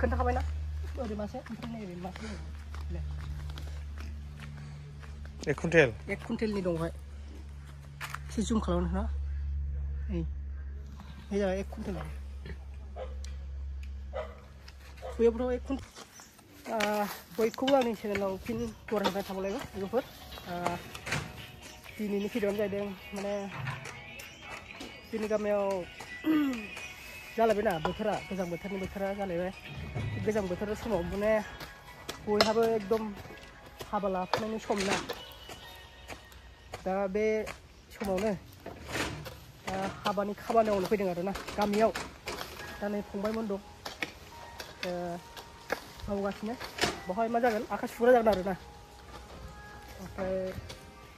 खोन्थाखाबायना ओरै मासे ओमफ्राय नैबे मासे दङ 1 कुइन्टेल 1 कुइन्टेलनि दंहाय एसे जुम खालामनो ना नै जाबाय 1 कुइन्टेल बयबोथ' 1 कुइन्टेल बयखौबो आंनि चेनेलाव फिन बरायबाय थाबावलायबाय लोगोफोर दिनैनि भिडिअ'आनो जादों माने जोंनि गामियाव जालायबायना बोथोरा गोजां बोथोरनि बोथोरा जालायबाय गोजां बोथोर समाव माने बयहाबो एकदम हाबा लाफुनायनि सम ना दा बे समावनो हाबानि खामानि मावनो फैदों आरोना गामियाव दा नै फंबायमोन दं मावगासिनो बहाय मा जागोन आखाइ सुग्रा जागोन आरोना ओमफ्राय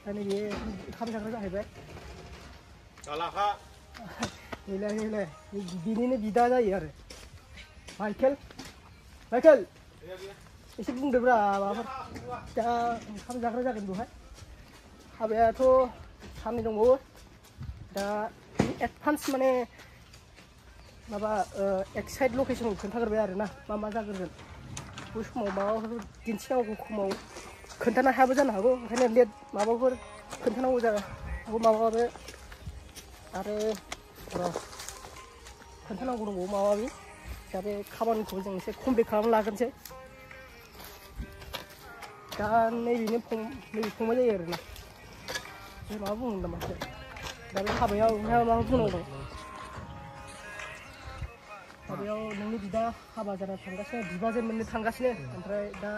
दा नैबे ओंखाम जाग्रा जाहैबाय नैलाय बिनिनो बिदा जायो आरो माइकेल एसे बुंदोब्रा माबाफोर दा ओंखाम जाग्रा जागोन बेवहाय हाबायाथ' साननै दंबावो दा एडभान्स माने माबा एक्साइट लकेसन खोन्थाग्रोबाय आरोना मा जाग्रोगोन बै समाव माबाफोर दिन्थिनांगौ समाव खोन्थानो हायाबो जानो हागौ ओंखायनो लेट माबाफोर खोन्थानांगौ जानो हागौ माबाबो आरो खोन्थानांगौ दंबावो माबा दा बे खामानिखौ जों एसे कमप्लिट खालामना लाग्रोनोसै दा नैबे फंबाय जायो आरोना बे माबा बुंनो नामा दा बे हाबायाव नोंहा माबा बुंनांगौ हाबायाव नोंनि बिदा हाबा जाना थांगासिनो बिबाजै मोननो थांगासिनो ओमफ्राय दा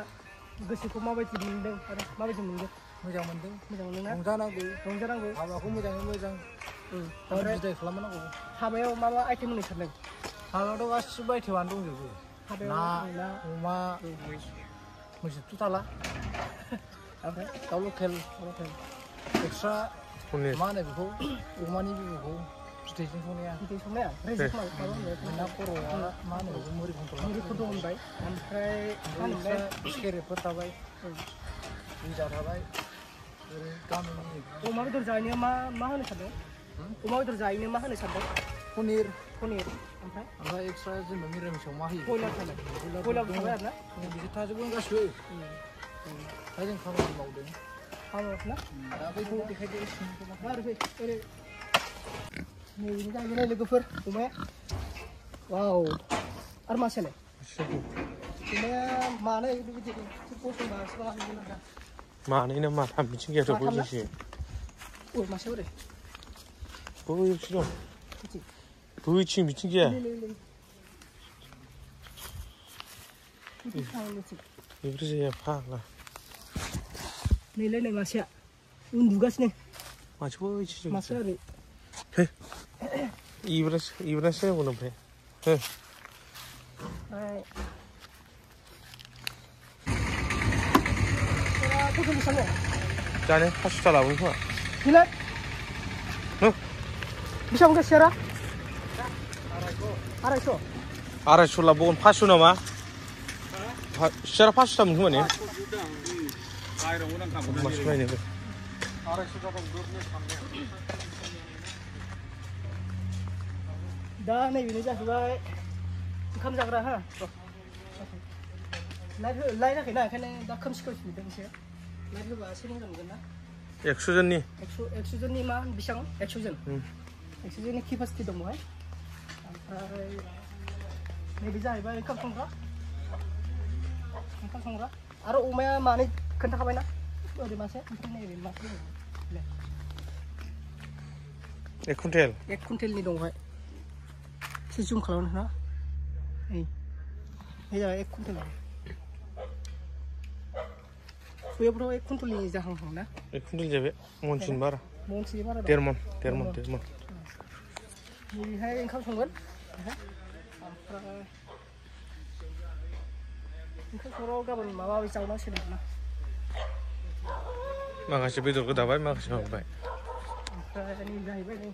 गोसोखौ माबायदि मोनदों आरो माबायदि मोनदों मोजां मोनदों ना रंजानांगौ हाबाखौ मोजाङै मोजां बिदाय खालामनांगौ हाबायाव मा आइटेम होनो सानदों हाबायावथ' गासिबो आइटेमानो दंजोबो ना अमा मैसोथ' थाला ओमफ्राय दाउ लकेल एक्सट्रा मा होनो बेखौ अमानि बिबुखौ बिदैजों संनाया ना खर'आ मा होनो बेखौ मुरि खन्थ्र' होनबाय ओमफ्राय सेरेबफोर थाबाय गिजा थाबाय ओरै गामिनि अमा बेदर जाहैनो मा होनो सानदों अमा बेदर जाहैनो मा होनो सानदों पनिर ओमफ्राय एक्सट्रा जेनेबा मिरामिसाव मा होयो बयलार थाबाय आरोना बिसोर थाजोबो गासिबो दा जों खामानि मावदों ना दा बैखौ देखायदो ओरै नैबे जाहैबाय लोगोफोर अमाया वाव आरो मासेलाय अमाया मानै बेबायदि मानै ना माथाम मिथिंगायाथ' बैसो मासे बोरै बैसो दं बैथिं मिथिंगाया बेफोर जाया फाग्ला नैलाय नै मासेया उन्दुगासिनो मासे बैसो मासे ओरै इब्रासो जागोन ओमफ्राय जानो 500 लाबोगोन खोमा गैला बेसेबां गासेरा 250 लाबोगोन 500 नामा सियारा 500 मोन खोमा ने मासे बायनोबो 250 जादों ग्रुपनि साननाया दा नैबेनो जाहैबाय ओंखाम जाग्रा हा लाइट होयाखैना ओंखायनो दा खोमसि नुदों एसे लाइट होबा एसे मोजां नुगोन ना 100 जननि 100 जननि मा बेसेबां 100 जन 100 जननि केपासिटि दं बेवहाय ओमफ्राय नैबे जाहैबाय ओंखाम संग्रा आरो अमाया मानै खोन्थाखाबायना ओरै मासे ओमफ्राय नैबे मासे 1 कुइन्टेल 1 कुइन्टेलनि दंहाय एसे जुम खालामनो ना नै जाबाय 1 कुइन्टेल बयबोथ' 1 कुइन्टेलनि जाहां ना 1 कुइन्टेल जाबाय मनसिन बारा 1.5 मन नैहाय ओंखाम संगोन ओमफ्राय ओंखाम संग्रायाव गाबोन माबा जावनांसिगोन ना माखासे बेदर गोदाबाय माखासे माबाबाय ओमफ्राय नै जाहैबाय नै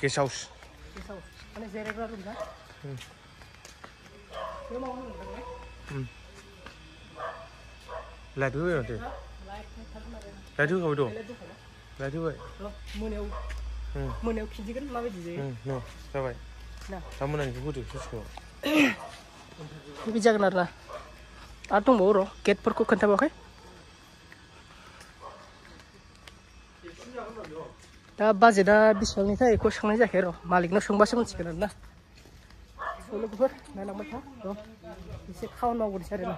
गेस्ट हाउस माने जिरायग्रा रुम ना बे मावनो होनदों लाइट होबाय माथो लाइट होखाबाय दं लाइट होबाय मोनायाव खिन्थिगोन माबायदि जायो जाबाय दा मोनानिखौ होदो ससेखौ बिदि जागोन आरोना आरो दंबावो र' गेटफोरखौ खोन्थाबावाखै दा बाजेटआ बेसेबांनिथाय बेखौ सोंनाय जायाखै र' मालिकनाव सोंबासो मिथिगोन आरोना लोगोफोर नायलांबाय था र' एसे खामानि मावग्रोनोसै आरोना